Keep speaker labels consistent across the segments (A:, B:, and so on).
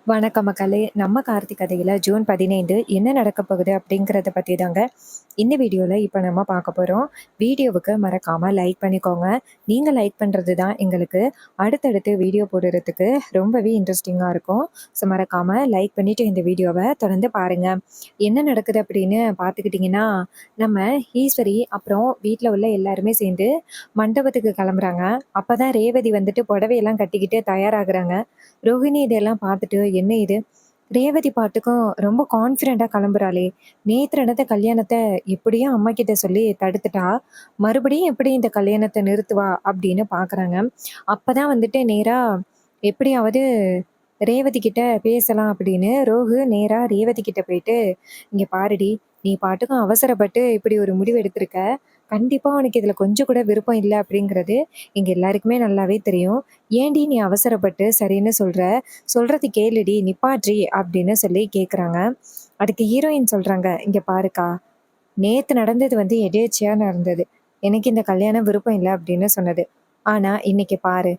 A: வணக்கம் மக்களே! நம்ம கார்த்திக் கதையில ஜூன் 15 என்ன நடக்கப் போகுது அப்படிங்கிறத பத்தி தாங்க இந்த வீடியோல இப்ப நம்ம பார்க்க போறோம். வீடியோவுக்கு மறக்காம லைக் பண்ணிக்கோங்க. நீங்க லைக் பண்றது தான் எங்களுக்கு அடுத்தடுத்து வீடியோ போடுறதுக்கு ரொம்பவே இன்ட்ரெஸ்டிங்கா இருக்கும். ஸோ மறக்காம லைக் பண்ணிட்டு இந்த வீடியோவ தொடர்ந்து பாருங்க. என்ன நடக்குது அப்படின்னு பார்த்துக்கிட்டிங்கன்னா, நம்ம ஈஸ்வரி அப்புறம் வீட்ல உள்ள எல்லாருமே சேர்ந்து மண்டபத்துக்கு கிளம்புறாங்க. அப்பதான் ரேவதி வந்துட்டு புடவையெல்லாம் கட்டிக்கிட்டு தயாராகுறாங்க. ரோஹிணி இதெல்லாம் பார்த்துட்டு, "என்ன இது? ரேவதி பாட்டுக்கும் ரொம்ப கான்ஃபிடென்ட்டா கிளம்புறாளே! நேத்து நடந்த கல்யாணத்த எப்படியோ அம்மாகிட்ட சொல்லி தடுத்துட்டா, மறுபடியும் எப்படி இந்த கல்யாணத்த நிறுத்துவா?" அப்படின்னு பார்க்குறாங்க. அப்பதான் வந்துட்டு நேரா எப்படியாவது ரேவதி கிட்ட பேசலாம் அப்படின்னு நேரா ரேவதி கிட்ட போயிட்டு, "இங்க பாருடி, நீ பாட்டுக்கும் அவசரப்பட்டு இப்படி ஒரு முடிவு எடுத்திருக்க. கண்டிப்பா உனக்கு இதுல கொஞ்சம் கூட விருப்பம் இல்ல அப்படிங்கிறது எங்க எல்லாருக்குமே நல்லாவே தெரியும். ஏன்டி நீ அவசரப்பட்டு சரின்னு சொல்ற? சொல்றது கேளுடி, நிப்பாட்றி" அப்படின்னு சொல்லி கேட்குறாங்க. அதுக்கு ஹீரோயின் சொல்றாங்க, "இங்க பாருக்கா, நேத்து நடந்தது வந்து எதேர்ச்சையா நடந்தது. எனக்கு இந்த கல்யாணம் விருப்பம் இல்ல அப்படின்னு சொன்னது. ஆனா இன்னைக்கு பாரு,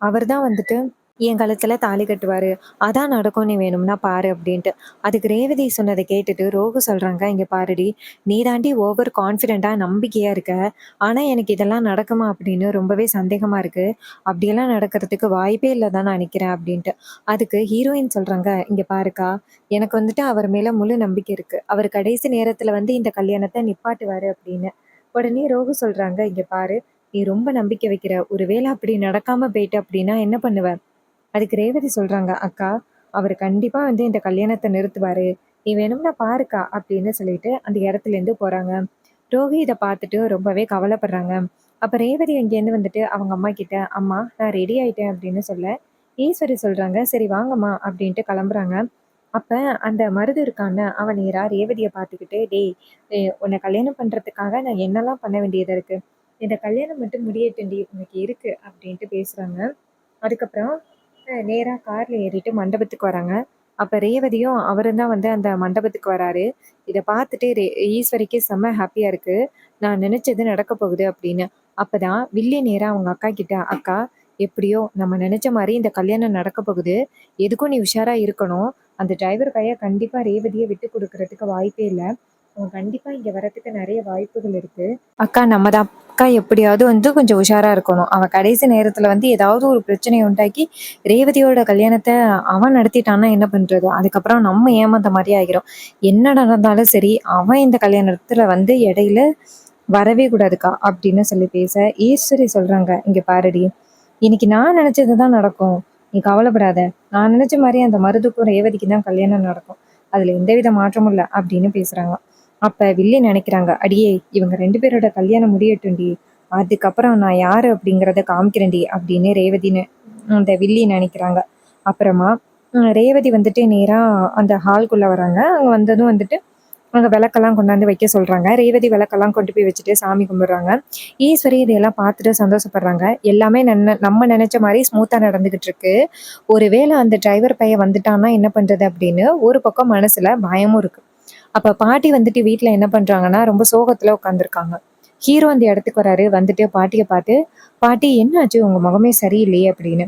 A: அவர் தான் வந்துட்டு என் கழுத்துல தாலி கட்டுவாரு. அதான் நடக்கும், நீ வேணும்னா பாரு" அப்படின்ட்டு. அதுக்கு ரேவதி சொன்னத கேட்டுட்டு ரோகு சொல்றாங்க, "இங்க பாருடி, நீ தாண்டி ஓவர் கான்ஃபிடென்ட்டா நம்பிக்கையா இருக்க. ஆனா எனக்கு இதெல்லாம் நடக்குமா அப்படின்னு ரொம்பவே சந்தேகமா இருக்கு. அப்படியெல்லாம் நடக்கிறதுக்கு வாய்ப்பே இல்ல தான் நான் நினைக்கிறேன்" அப்படின்ட்டு. அதுக்கு ஹீரோயின் சொல்றாங்க, "இங்க பாருக்கா, எனக்கு வந்துட்டு அவர் மேல முழு நம்பிக்கை இருக்கு. அவர் கடைசி நேரத்துல வந்து இந்த கல்யாணத்த நிப்பாட்டுவாரு" அப்படின்னு. உடனே ரோகு சொல்றாங்க, "இங்க பாரு, நீ ரொம்ப நம்பிக்கை வைக்கிற. ஒருவேளை அப்படி நடக்காம போயிட்டு அப்படின்னா என்ன பண்ணுவ?" அதுக்கு ரேவதி சொல்றாங்க, "அக்கா, அவரு கண்டிப்பா வந்து இந்த கல்யாணத்த நிறுத்துவாரு. நீ வேணும்னா பாருக்கா" அப்படின்னு சொல்லிட்டு அந்த இடத்துலேருந்து போறாங்க. ரோஹி இத பார்த்துட்டு ரொம்பவே கவலைப்படுறாங்க. அப்ப ரேவதி அங்கேருந்து வந்துட்டு அவங்க அம்மா கிட்ட, "அம்மா, நான் ரெடி ஆயிட்டேன்" அப்படின்னு சொல்ல, ஈஸ்வரி சொல்றாங்க, "சரி வாங்கம்மா" அப்படின்ட்டு கிளம்புறாங்க. அப்ப அந்த மருது இருக்கான்ல, அவன் நேரா ரேவதிய பார்த்துக்கிட்டு, "டேய், உன்ன கல்யாணம் பண்றதுக்காக நான் என்னலாம் பண்ண வேண்டியது இருக்கு? இந்த கல்யாணம் மட்டும் முடியட்டும்டி, உனக்கு இருக்கு" அப்படின்ட்டு பேசுறாங்க. அதுக்கப்புறம் நேரா கார்ல ஏறிட்டு மண்டபத்துக்கு வராங்க. அப்ப ரேவதியும் அவரும் தான் வந்து அந்த மண்டபத்துக்கு வராரு. இத பார்த்துட்டு ஈஸ்வரிக்கு செம்ம ஹாப்பியா இருக்கு. நான் நினைச்சது நடக்க போகுது அப்படின்னு. அப்பதான் வில்லி நேரா அவங்க அக்கா கிட்ட, "அக்கா, எப்படியோ நம்ம நினைச்ச மாரி இந்த கல்யாணம் நடக்க போகுது. எதுக்கும் நீ உஷாரா இருக்கணும். அந்த டிரைவர் பையன் கண்டிப்பா ரேவதிய விட்டு குடுக்கறதுக்கு வாய்ப்பே இல்ல. அவன் கண்டிப்பா இங்க வரதுக்கு நெறைய வாய்ப்புகள் இருக்கு. அக்கா, நம்ம தான் அக்கா எப்படியாவது வந்து கொஞ்சம் உஷாரா இருக்கணும். அவன் கடைசி நேரத்துல வந்து ஏதாவது ஒரு பிரச்சனைய உண்டாக்கி ரேவதியோட கல்யாணத்த அவன் நடத்திட்டான்னா என்ன பண்றது? அதுக்கப்புறம் நம்ம ஏமாந்த மாரி ஆகிரும். என்ன நடந்தாலும் சரி, அவன் இந்த கல்யாணத்துல வந்து இடையில வரவே கூடாதுக்கா" அப்படின்னு சொல்லி பேச, ஈஸ்வரி சொல்றாங்க, "இங்க பாருடி, இன்னைக்கு நான் நினைச்சது தான் நடக்கும். நீ கவலைப்படாத. நான் நினைச்ச மாரி அந்த மருதுக்கும் ரேவதிக்கும் தான் கல்யாணம் நடக்கும். அதுல எந்தவித மாற்றமும் இல்ல" அப்படின்னு பேசுறாங்க. அப்ப வில்லி நினைக்கிறாங்க, "அடியே, இவங்க 2 பேரோட கல்யாணம் முடியட்டும்டி. அதுக்கப்புறம் நான் யாரு அப்படிங்கிறத காமிக்கிறேன்டி" அப்படின்னு அந்த வில்லி நினைக்கிறாங்க. அப்புறமா ரேவதி வந்துட்டு நேரா அந்த ஹால்குள்ள வராங்க. அங்க வந்ததும் வந்துட்டு அங்க விளக்கெல்லாம் கொண்டாந்து வைக்க சொல்றாங்க. ரேவதி விளக்கெல்லாம் கொண்டு போய் வச்சுட்டு சாமி கும்பிடுறாங்க. ஈஸ்வரி இதையெல்லாம் பார்த்துட்டு சந்தோஷப்படுறாங்க. எல்லாமே நம்ம நினைச்ச மாரி ஸ்மூத்தா நடந்துகிட்டு இருக்கு. ஒருவேளை அந்த டிரைவர் பையன் வந்துட்டான்னா என்ன பண்றது அப்படின்னு ஒரு பக்கம் மனசுல பயமும் இருக்கு. அப்ப பாட்டி வந்துட்டு வீட்ல என்ன பண்றாங்கன்னா, ரொம்ப சோகத்துல உட்காந்துருக்காங்க. ஹீரோ அந்த இடத்துக்கு வராரு. வந்துட்டு பாட்டிய பார்த்து, "பாட்டி, என்னாச்சு? உங்க முகமே சரியில்லையே" அப்படின்னு.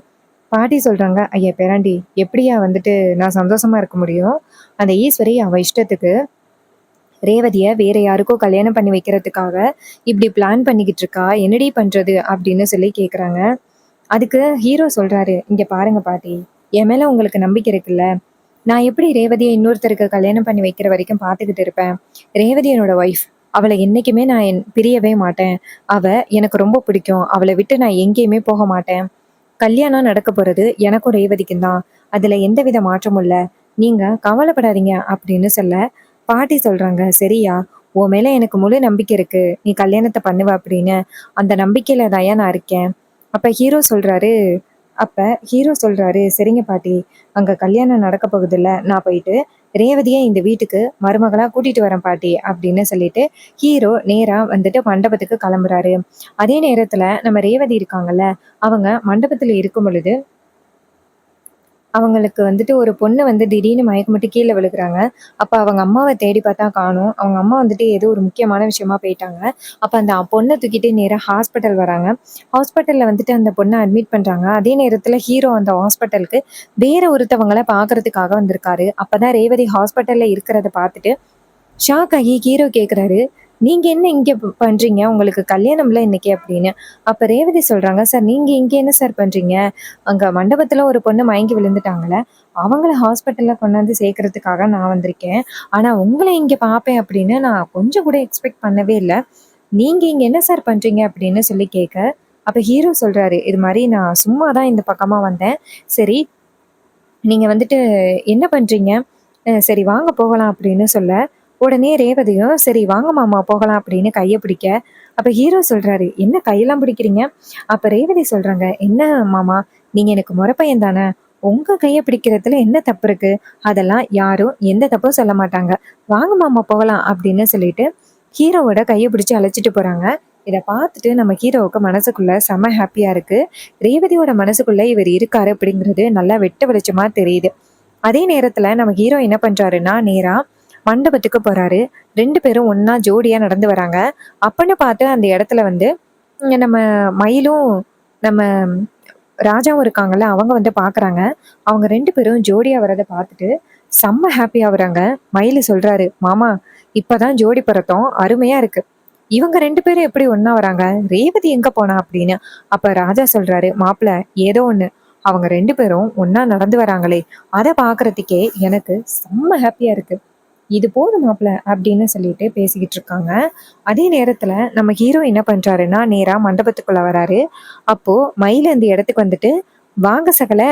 A: பாட்டி சொல்றாங்க, "ஐயா பேராண்டி, எப்படிய்யா வந்துட்டு நான் சந்தோஷமா இருக்க முடியும்? அந்த ஈஸ்வரி அவ இஷ்டத்துக்கு ரேவதிய வேற யாருக்கோ கல்யாணம் பண்ணி வைக்கிறதுக்காக இப்படி பிளான் பண்ணிக்கிட்டு இருக்கா. என்னடி பண்றது?" அப்படின்னு சொல்லி கேட்குறாங்க. அதுக்கு ஹீரோ சொல்றாரு, "இங்க பாருங்க பாட்டி, என் மேல உங்களுக்கு நம்பிக்கை இருக்குல்ல. நான் எப்படி ரேவதிய இன்னொருத்தருக்கு கல்யாணம் பண்ணி வைக்கிற வரைக்கும் பார்த்துக்கிட்டு இருப்பேன்? ரேவதி என்னோட ஒய்ஃப். அவள என்னைக்குமே நான் பிரியவே மாட்டேன். அவ எனக்கு ரொம்ப பிடிக்கும். அவள விட்டு நான் எங்கேயுமே போக மாட்டேன். கல்யாணம் நடக்க போறது எனக்கும் ரேவதிக்கும் தான். அதுல எந்தவித மாற்றமும் இல்ல. நீங்க கவலைப்படாதீங்க" அப்படின்னு சொல்ல, பாட்டி சொல்றாங்க, "சரியா, உன் மேல எனக்கு முழு நம்பிக்கை இருக்கு. நீ கல்யாணத்த பண்ணுவ அப்படின்னு. அந்த நம்பிக்கையில தான்யா நான் இருக்கேன்." அப்ப அப்ப ஹீரோ சொல்றாரு, "சரிங்க பாட்டி, அங்க கல்யாணம் நடக்க போகுதுல்ல, நான் போயிட்டு ரேவதிய இந்த வீட்டுக்கு மருமகளா கூட்டிட்டு வரேன் பாட்டி" அப்படின்னு சொல்லிட்டு ஹீரோ நேரா வந்துட்டு மண்டபத்துக்கு கிளம்புறாரு. அதே நேரத்துல நம்ம ரேவதி இருக்காங்கல்ல, அவங்க மண்டபத்துல இருக்கும் பொழுது அவங்களுக்கு வந்துட்டு ஒரு பொண்ணு வந்து திடீர்னு மயக்கமட்டு கீழ விழுகுறாங்க. அப்ப அவங்க அம்மாவ தேடி பார்த்தா காணோம். அவங்க அம்மா வந்துட்டு ஏதோ ஒரு முக்கியமான விஷயமா போயிட்டாங்க. அப்ப அந்த பொண்ண தூக்கிட்டு நேரா ஹாஸ்பிட்டல் வராங்க. ஹாஸ்பிட்டல்ல வந்துட்டு அந்த பொண்ண அட்மிட் பண்றாங்க. அதே நேரத்துல ஹீரோ அந்த ஹாஸ்பிட்டலுக்கு வேற ஒருத்தவங்கள பார்க்கறதுக்காக வந்திருக்காரு. அப்பதான் ரேவதி ஹாஸ்பிட்டல்ல இருக்கிறத பார்த்துட்டு ஷாக் ஆகி ஹீரோ கேட்குறாரு, "நீங்க என்ன இங்க பண்றீங்க? உங்களுக்கு கல்யாணம்ல இன்னைக்கு" அப்படின்னு. அப்ப ரேவதி சொல்றாங்க, "சார் நீங்க இங்க என்ன சார் பண்றீங்க? அங்க மண்டபத்துல ஒரு பொண்ணு மயங்கி விழுந்துட்டாங்கல்ல, அவங்கள ஹாஸ்பிட்டல்ல கொண்டாந்து சேர்க்கறதுக்காக நான் வந்திருக்கேன். ஆனா உங்கள இங்க பார்ப்பேன் அப்படின்னு நான் கொஞ்சம் கூட எக்ஸ்பெக்ட் பண்ணவே இல்ல. நீங்க இங்க என்ன சார் பண்றீங்க?" அப்படின்னு சொல்லி கேட்க, அப்ப ஹீரோ சொல்றாரு, "இது மாரி நான் சும்மா தான் இந்த பக்கமா வந்தேன். சரி நீங்க வந்துட்டு என்ன பண்றீங்க? சரி வாங்க போகலாம்" அப்படின்னு சொல்ல, உடனே ரேவதியும் "சரி வாங்க மாமா போகலாம்" அப்படின்னு கைய பிடிக்க, அப்ப ஹீரோ சொல்றாரு, "என்ன கையெல்லாம் பிடிக்கிறீங்க?" அப்ப ரேவதி சொல்றாங்க, "என்ன மாமா, நீங்க எனக்கு மொற பையன் தானே. உங்க கைய பிடிக்கிறதுல என்ன தப்பு இருக்கு? அதெல்லாம் யாரும் எந்த தப்பும் சொல்ல மாட்டாங்க. வாங்க மாமா போகலாம்" அப்படின்னு சொல்லிட்டு ஹீரோவோட கைய பிடிச்சு அழைச்சிட்டு போறாங்க. இத பார்த்துட்டு நம்ம ஹீரோவுக்கு மனசுக்குள்ள செம ஹேப்பியா இருக்கு. ரேவதியோட மனசுக்குள்ள இவர் இருக்காரு அப்படிங்கிறது நல்லா வெட்ட வெளிச்சமா தெரியுது. அதே நேரத்துல நம்ம ஹீரோ என்ன பண்றாருன்னா, நேரா மண்டபத்துக்கு போறாரு. 2 பேரும் ஒண்ணா ஜோடியா நடந்து வராங்க. அப்பன்னு பார்த்து அந்த இடத்துல வந்து நம்ம மயிலும், நம்ம ராஜாவும் இருக்காங்கல்ல, அவங்க வந்து பார்க்குறாங்க. அவங்க 2 பேரும் ஜோடியா வரத பார்த்துட்டு செம்ம ஹேப்பி ஆவுறாங்க. மயிலு சொல்றாரு, "மாமா, இப்பதான் ஜோடி பொருத்தம் அருமையா இருக்கு. இவங்க 2 பேரும் எப்படி ஒண்ணா வராங்க? ரேவதி எங்க போனா?" அப்படின்னு. அப்ப ராஜா சொல்றாரு, "மாப்பிள, ஏதோ ஒண்ணு. அவங்க 2 பேரும் ஒண்ணா நடந்து வராங்களே, அத பார்க்கறதுக்கே எனக்கு செம்ம ஹேப்பியா இருக்கு. இது போதும் மாப்பிள" அப்படின்னு சொல்லிட்டு பேசிக்கிட்டு இருக்காங்க. அதே நேரத்துல நம்ம ஹீரோ என்ன பண்றாருன்னா, நேரா மண்டபத்துக்குள்ள வராரு. அப்போ மயில் அந்த இடத்துக்கு வந்துட்டு, "வாங்க சகல,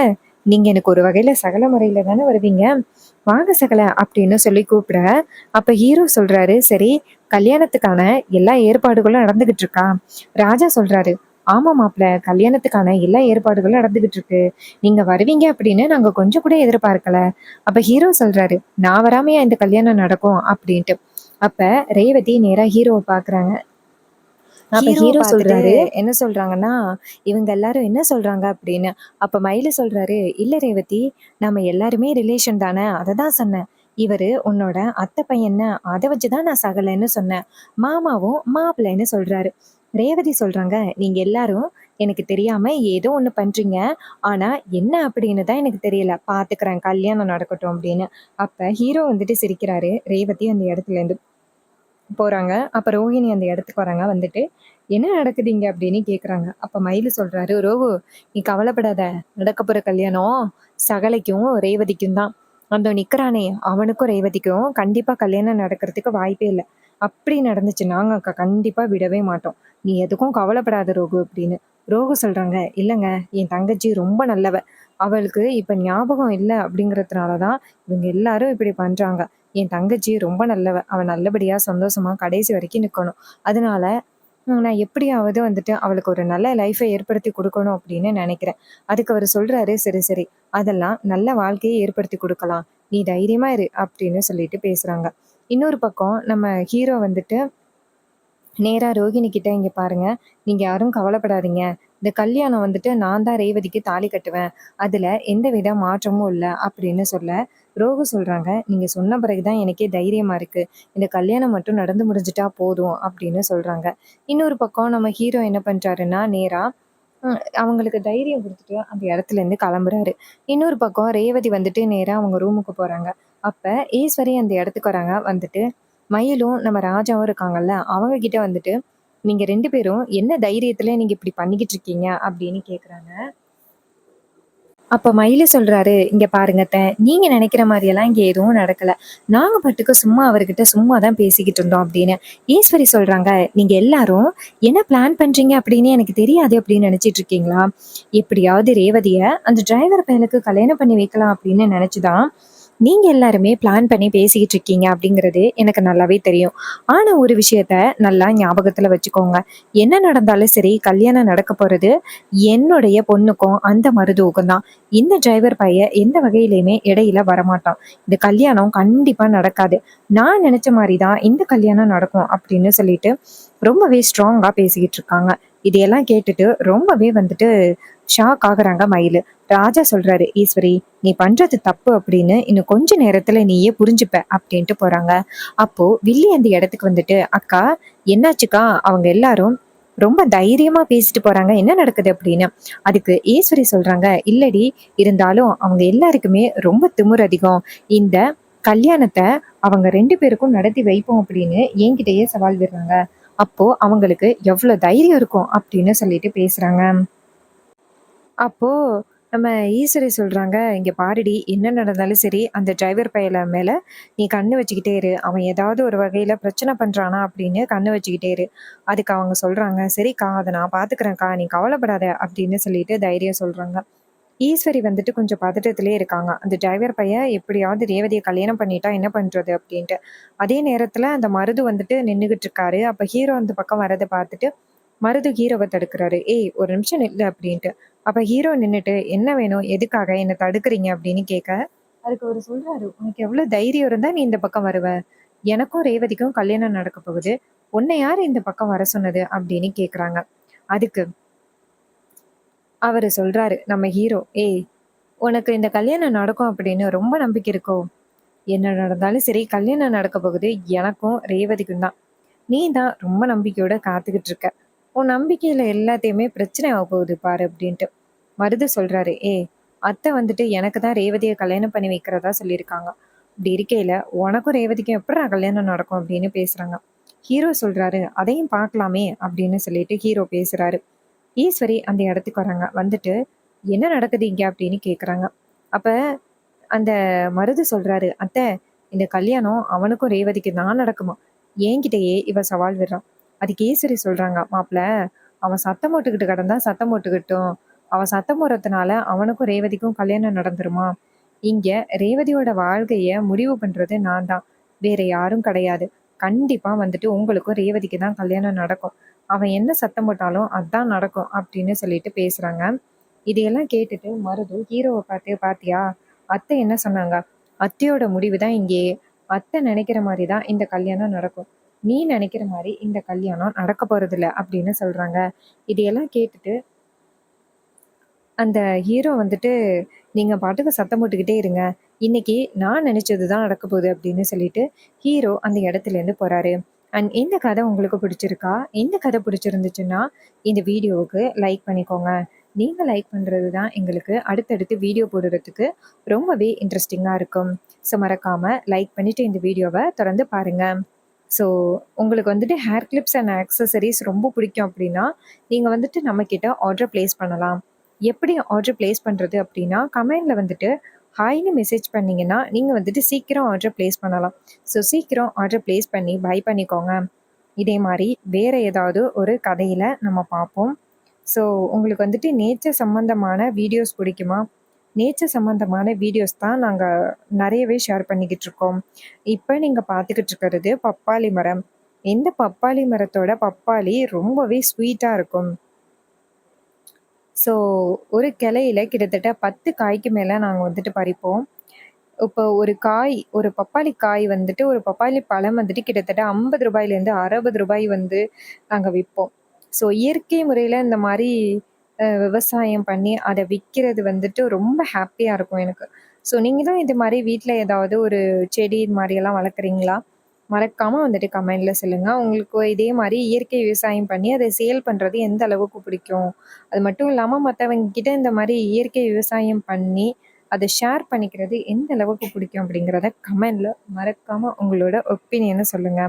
A: நீங்க எனக்கு ஒரு வகையில சகல முறையில தானே வருவீங்க. வாங்க சகல" அப்படின்னு சொல்லி கூப்பிட, அப்ப ஹீரோ சொல்றாரு, "சரி, கல்யாணத்துக்கான எல்லா ஏற்பாடுகளும் நடந்துகிட்டு இருக்கா?" ராஜா சொல்றாரு, "ஆமா மாப்ள, கல்யாணத்துக்கான எல்லா ஏற்பாடுகளும் நடந்துகிட்டு இருக்கு. நீங்க வருவீங்க அப்படின்னு நாங்க கொஞ்சம் கூட எதிர்பார்க்கல." அப்ப ஹீரோ சொல்றாரு, "நான் வராமயா இந்த கல்யாணம் நடக்கும்?" அப்படின்ட்டு. அப்ப ரேவதி நேரா ஹீரோவ பாக்குறாங்க. அப்ப
B: ஹீரோவ
A: ஹீரோ
B: பார்த்துட்டு
A: சொல்றாரு, என்ன சொல்றாங்கன்னா, "இவங்க எல்லாரும் என்ன சொல்றாங்க?" அப்படின்னு. அப்ப மயிலு சொல்றாரு, "இல்ல ரேவதி, நம்ம எல்லாருமே ரிலேஷன் தானே, அததான் சொன்னேன். இவரு உன்னோட அத்தை பையன்னு, அத வச்சு தான் நான் சகலன்னு சொன்னேன். மாமாவும் மாப்பிள்ளைன்னு சொல்றாரு." ரேவதி சொல்றாங்க, "நீங்க எல்லாரும் எனக்கு தெரியாம ஏதோ ஒண்ணு பண்றீங்க. ஆனா என்ன அப்படின்னு தான் எனக்கு தெரியல. பாத்துக்கிறேன், கல்யாணம் நடக்கட்டும்" அப்படின்னு. அப்ப ஹீரோ வந்துட்டு சிரிக்கிறாரு. ரேவதி அந்த இடத்துல இருந்து போறாங்க. அப்ப ரோஹிணி அந்த இடத்துக்கு வராங்க. வந்துட்டு, "என்ன நடக்குது இங்க?" அப்படின்னு கேட்குறாங்க. அப்ப மயிலு சொல்றாரு, "ரோகு, நீ கவலைப்படாத. நடக்கப்போற கல்யாணம் சகலைக்கும், ரேவதிக்கும் தான். அந்தோ நிக்கிறானே, அவனுக்கும் ரேவதிக்கும் கண்டிப்பா கல்யாணம் நடக்கிறதுக்கு வாய்ப்பே இல்ல. அப்படி நடந்துச்சுன்னா, நாங்க கண்டிப்பா விடவே மாட்டோம். நீ எதுக்கும் கவலைப்படாத ரோகு" அப்படின்னு. ரோகு சொல்றாங்க, "இல்லங்க, என் தங்கச்சி ரொம்ப நல்லவ. அவளுக்கு இப்ப ஞாபகம் இல்ல அப்படிங்கிறதுனால தான் இவங்க எல்லாரும் இப்படி பண்றாங்க. என் தங்கச்சி ரொம்ப நல்லவ. அவ நல்லபடியா, சந்தோஷமா கடைசி வரைக்கும் நிக்கணும். அதனால நான் எப்படியாவது வந்துட்டு அவளுக்கு ஒரு நல்ல லைஃப ஏற்படுத்தி குடுக்கணும் அப்படின்னு நெனைக்கிறேன்." அதுக்கு அவரு சொல்றாரு, "சரி, சரி. அதெல்லாம் நல்ல வாழ்க்கைய ஏற்படுத்தி குடுக்கலாம். நீ தைரியமா இரு" அப்படின்னு சொல்லிட்டு பேசுறாங்க. இன்னொரு பக்கம் நம்ம ஹீரோ வந்துட்டு நேரா ரோகிணி கிட்ட, "இங்க பாருங்க, நீங்க யாரும் கவலைப்படாதீங்க. இந்த கல்யாணம் வந்துட்டு நான் தான் ரேவதிக்கு தாலி கட்டுவேன். அதுல எந்தவித மாற்றமும் இல்ல" அப்படின்னு சொல்ல, ரோகு சொல்றாங்க, "நீங்க சொன்ன பிறகு தான் எனக்கே தைரியமா இருக்கு. இந்த கல்யாணம் மட்டும் நடந்து முடிஞ்சுட்டா போதும்" அப்படின்னு சொல்றாங்க. இன்னொரு பக்கம் நம்ம ஹீரோ என்ன பண்றாருன்னா, நேரா அவங்களுக்கு தைரியம் குடுத்துட்டு அந்த இடத்துலேருந்து கிளம்புறாரு. இன்னொரு பக்கம் ரேவதி வந்துட்டு நேரா அவங்க ரூமுக்கு போறாங்க. அப்ப ஈஸ்வரி அந்த இடத்துக்கு வராங்க. வந்துட்டு மயிலும், நம்ம ராஜாவும் இருக்காங்கல்ல, அவங்க கிட்ட வந்துட்டு, "நீங்க 2 பேரும் என்ன தைரியத்துல நீங்க இப்படி பண்ணிக்கிட்டு இருக்கீங்க?" அப்படின்னு கேட்குறாங்க. அப்ப மயிலு சொல்றாரு, "இங்க பாருங்க அத்த, நீங்க நினைக்கிற மாரியெல்லாம் இங்க எதுவும் நடக்கல. நாங்க பாட்டுக்கு சும்மா அவர்கிட்ட சும்மா தான் பேசிக்கிட்டு இருந்தோம்" அப்படின்னு. ஈஸ்வரி சொல்றாங்க, "நீங்க எல்லாரும் என்ன பிளான் பண்றீங்க அப்படின்னு எனக்கு தெரியாது அப்படின்னு நினைச்சிட்டு இருக்கீங்களா? எப்படியாவது ரேவதிய அந்த டிரைவர் பையனுக்கு கல்யாணம் பண்ணி வைக்கலாம் அப்படின்னு நினைச்சு தான் நீங்க எல்லாருமே பிளான் பண்ணி பேசிக்கிட்டு இருக்கீங்க அப்படிங்கிறது எனக்கு நல்லாவே தெரியும். ஆனா ஒரு விஷயத்த நல்லா ஞாபகத்துல வச்சுக்கோங்க. என்ன நடந்தாலும் சரி, கல்யாணம் நடக்க போறது என்னுடைய பொண்ணுக்கும் அந்த மருதுவுக்கும் தான். இந்த டிரைவர் பையன் எந்த வகையிலயுமே இடையில வரமாட்டான். இந்த கல்யாணம் கண்டிப்பா நடக்காது. நான் நினைச்ச மாரி தான் இந்த கல்யாணம் நடக்கும்" அப்படின்னு சொல்லிட்டு ரொம்பவே ஸ்ட்ராங்கா பேசிக்கிட்டு இருக்காங்க. இதையெல்லாம் கேட்டுட்டு ரொம்பவே வந்துட்டு ஷாக் ஆகுறாங்க மயிலு. ராஜா சொல்றாரு, ஈஸ்வரி நீ பண்றது தப்பு அப்படின்னு இன்னும் கொஞ்ச நேரத்துல நீயே புரிஞ்சுப்ப அப்படின்ட்டு போறாங்க. அப்போ வில்லி அந்த இடத்துக்கு வந்துட்டு, அக்கா என்னாச்சுக்கா, அவங்க எல்லாரும் ரொம்ப தைரியமா பேசிட்டு போறாங்க, என்ன நடக்குது அப்படின்னு. அதுக்கு ஈஸ்வரி சொல்றாங்க, இல்லடி, இருந்தாலும் அவங்க எல்லாருக்குமே ரொம்ப திமிரு அதிகம். இந்த கல்யாணத்தை அவங்க 2 பேருக்கும் நடத்தி வைப்போம் அப்படின்னு என்கிட்டயே சவால் விடுறாங்க. அப்போ அவங்களுக்கு எவ்வளவு தைரியம் இருக்கும் அப்படின்னு சொல்லிட்டு பேசுறாங்க. அப்போ நம்ம ஈஸ்வரி சொல்றாங்க, "இங்க பாருடி, என்ன நடந்தாலும் சரி, அந்த டிரைவர் பயல மேல நீ கண்ணு வச்சுக்கிட்டே இரு. அவன் ஏதாவது ஒரு வகையில பிரச்சனை பண்றானா அப்படின்னு கண்ணு வச்சுக்கிட்டே இரு." அதுக்கு அவங்க சொல்றாங்க, "சரிக்கா, அத நான் பாத்துக்கிறேன்க்கா, நீ கவலைப்படாத." அப்படின்னு சொல்லிட்டு தைரியம் சொல்றாங்க. ஈஸ்வரி வந்துட்டு கொஞ்சம் பதட்டத்திலே இருக்காங்க. அந்த டிரைவர் பையன் எப்படியாவது ரேவதிய கல்யாணம் பண்ணிட்டா என்ன பண்றது அப்படின்ட்டு. அதே நேரத்துல அந்த மருது வந்துட்டு நின்னுகிட்டு இருக்காரு. அப்ப ஹீரோ அந்த பக்கம் வரத பார்த்துட்டு, மருது ஹீரோவ தடுக்குறாரு. "ஏய், ஒரு நிமிஷம் நில்லு" அப்படின்ட்டு. அப்ப ஹீரோ நின்னுட்டு, "என்ன வேணும்? எதுக்காக என்ன தடுக்குறீங்க?" அப்படின்னு கேட்க, அதுக்கு அவரு சொல்றாரு, "உனக்கு எவ்வளவு தைரியம் இருந்தா நீ இந்த பக்கம் வருவ? எனக்கும் ரேவதிக்கும் கல்யாணம் நடக்க போகுது. உன்னை யாரு இந்த பக்கம் வர சொன்னது?" அப்படின்னு கேட்குறாங்க. அதுக்கு அவரு சொல்றாரு, நம்ம ஹீரோ, "ஏய், உனக்கு இந்த கல்யாணம் நடக்கும் அப்படின்னு ரொம்ப நம்பிக்கை இருக்கோ? என்ன நடந்தாலும் சரி, கல்யாணம் நடக்க போகுது எனக்கும் ரேவதிக்கும் தான். நீ தான் ரொம்ப நம்பிக்கையோட காத்துக்கிட்டு இருக்க. உன் நம்பிக்கையில எல்லாத்தையுமே பிரச்சனை ஆக போகுது பாரு" அப்படின்ட்டு. மருது சொல்றாரு, "ஏய், அத்தை வந்துட்டு எனக்கு தான் ரேவதிய கல்யாணம் பண்ணி வைக்கிறதா சொல்லியிருக்காங்க. இப்படி இருக்கையில உனக்கும் ரேவதிக்கும் எப்படிடா கல்யாணம் நடக்கும்?" அப்படின்னு பேசுறாங்க. ஹீரோ சொல்றாரு, "அதையும் பார்க்கலாமே" அப்படின்னு சொல்லிட்டு ஹீரோ பேசுறாரு. ஈஸ்வரி அந்த இடத்துக்கு வராங்க. வந்துட்டு, "என்ன நடக்குது இங்க?" அப்படின்னு கேட்குறாங்க. அப்ப அந்த மருது சொல்றாரு, "அத்தை, இந்த கல்யாணம் அவனுக்கும் ரேவதிக்கும் தான் நடக்குமா. என்கிட்டயே இவ சவால் விடுறான்." அதுக்கு ஈஸ்வரி சொல்றாங்க, "மாப்ள, அவன் சத்தம் போட்டுக்கிட்டு கிடந்தா சத்தம் போட்டுக்கிட்டும். அவன் சத்தம் போடுறதுனால அவனுக்கும் ரேவதிக்கும் கல்யாணம் நடந்துருமா? இங்க ரேவதியோட வாழ்க்கைய முடிவு பண்றது நான் தான். வேற யாரும் கிடையாது. கண்டிப்பா வந்துட்டு உங்களுக்கும் ரேவதிக்கு தான் கல்யாணம் நடக்கும். அவன் என்ன சத்தம் போட்டாலும் அதான் நடக்கும்" அப்படின்னு சொல்லிட்டு பேசுறாங்க. இதையெல்லாம் கேட்டுட்டு மருது ஹீரோவ பார்த்து, "பாத்தியா? அத்தை என்ன சொன்னாங்க? அத்தையோட முடிவு தான் இங்கே. அத்தை நினைக்கிற மாரி தான் இந்த கல்யாணம் நடக்கும். நீ நினைக்கிற மாரி இந்த கல்யாணம் நடக்க போறதில்ல" அப்படின்னு சொல்றாங்க. இதையெல்லாம் கேட்டுட்டு அந்த ஹீரோ வந்துட்டு, "நீங்க பாட்டுக்கு சத்தம் போட்டுக்கிட்டே இருங்க. இன்னைக்கு நான் நினைச்சது தான் நடக்க போகுது" அப்படின்னு சொல்லிட்டு ஹீரோ அந்த இடத்துலேருந்து போறாரு. அண்ட் இந்த கதை உங்களுக்கு பிடிச்சிருக்கா? இந்த கதை பிடிச்சிருந்துச்சுன்னா, இந்த வீடியோவுக்கு லைக் பண்ணிக்கோங்க. நீங்க லைக் பண்றது தான் எங்களுக்கு அடுத்தடுத்து வீடியோ போடுறதுக்கு ரொம்பவே இன்ட்ரெஸ்டிங்கா இருக்கும். ஸோ மறக்காம லைக் பண்ணிட்டு இந்த வீடியோவ தொடர்ந்து பாருங்க. ஸோ உங்களுக்கு வந்துட்டு ஹேர் கிளிப்ஸ் அண்ட் ஆக்சஸரீஸ் ரொம்ப பிடிக்கும் அப்படின்னா, நீங்க வந்துட்டு நம்மகிட்ட ஆர்டர் பிளேஸ் பண்ணலாம். எப்படி ஆர்டர் பிளேஸ் பண்றது அப்படின்னா, கமெண்ட்ல வந்துட்டு ஹாய்ன்னு மெசேஜ் பண்ணீங்கன்னா, நீங்க வந்துட்டு சீக்கிரம் ஆர்டர் பிளேஸ் பண்ணலாம். ஸோ சீக்கிரம் ஆர்டர் பிளேஸ் பண்ணி பை பண்ணிக்கோங்க. இதே மாரி வேற ஏதாவது ஒரு கதையில நம்ம பார்ப்போம். ஸோ உங்களுக்கு வந்துட்டு நேச்சர் சம்மந்தமான வீடியோஸ் பிடிக்குமா? நேச்சர் சம்மந்தமான வீடியோஸ் தான் நாங்க நெறையவே ஷேர் பண்ணிக்கிட்டு இருக்கோம். இப்ப நீங்க பார்த்துக்கிட்டு இருக்கிறது பப்பாளி மரம். இந்த பப்பாளி மரத்தோட பப்பாளி ரொம்பவே ஸ்வீட்டா இருக்கும். ஸோ ஒரு கிளையில கிட்டத்தட்ட 10 காய்க்கு மேல நாங்க வந்துட்டு பறிப்போம். இப்போ ஒரு காய், ஒரு பப்பாளி காய் வந்துட்டு, ஒரு பப்பாளி பழம் வந்துட்டு கிட்டத்தட்ட ரூ. 50லேருந்து ரூ. 60 வந்து நாங்க விப்போம். ஸோ இயற்கை முறையில இந்த மாரி விவசாயம் பண்ணி அத விக்கிறது வந்துட்டு ரொம்ப ஹாப்பியா இருக்கும் எனக்கு. ஸோ நீங்களும் இது மாரி வீட்ல ஏதாவது ஒரு செடி இது மாரியெல்லாம் வளர்க்குறீங்களா? மறக்காம வந்துட்டு கமெண்ட்ல சொல்லுங்க. உங்களுக்கு இதே மாரி இயற்கை விவசாயம் பண்ணி அத சேல் பண்றது எந்த அளவுக்கு பிடிக்கும்? அது மட்டும் இல்லாம மத்தவங்க கிட்ட இந்த மாரி இயற்கை விவசாயம் பண்ணி அத ஷேர் பண்ணிக்கிறது எந்த அளவுக்கு பிடிக்கும் அப்படிங்கிறத கமெண்ட்ல மறக்காம உங்களோட ஒப்பீனியன சொல்லுங்க.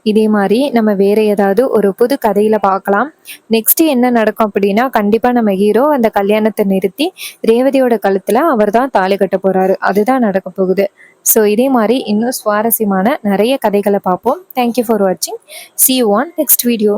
A: இதே மாரி நம்ம வேற ஏதாவது ஒரு புது கதையில பார்க்கலாம். நெக்ஸ்ட் என்ன நடக்கும் அப்படின்னா, கண்டிப்பா நம்ம ஹீரோ அந்த கல்யாணத்த நிறுத்தி ரேவதியோட கழுத்துல அவர் தான் தாலி கட்டப் போறாரு. அதுதான் நடக்கப் போகுது. ஸோ இதே மாரி இன்னும் சுவாரஸ்யமான நெறைய கதைகள பார்ப்போம். தேங்க் யூ ஃபார் வாட்சிங். See you on next video.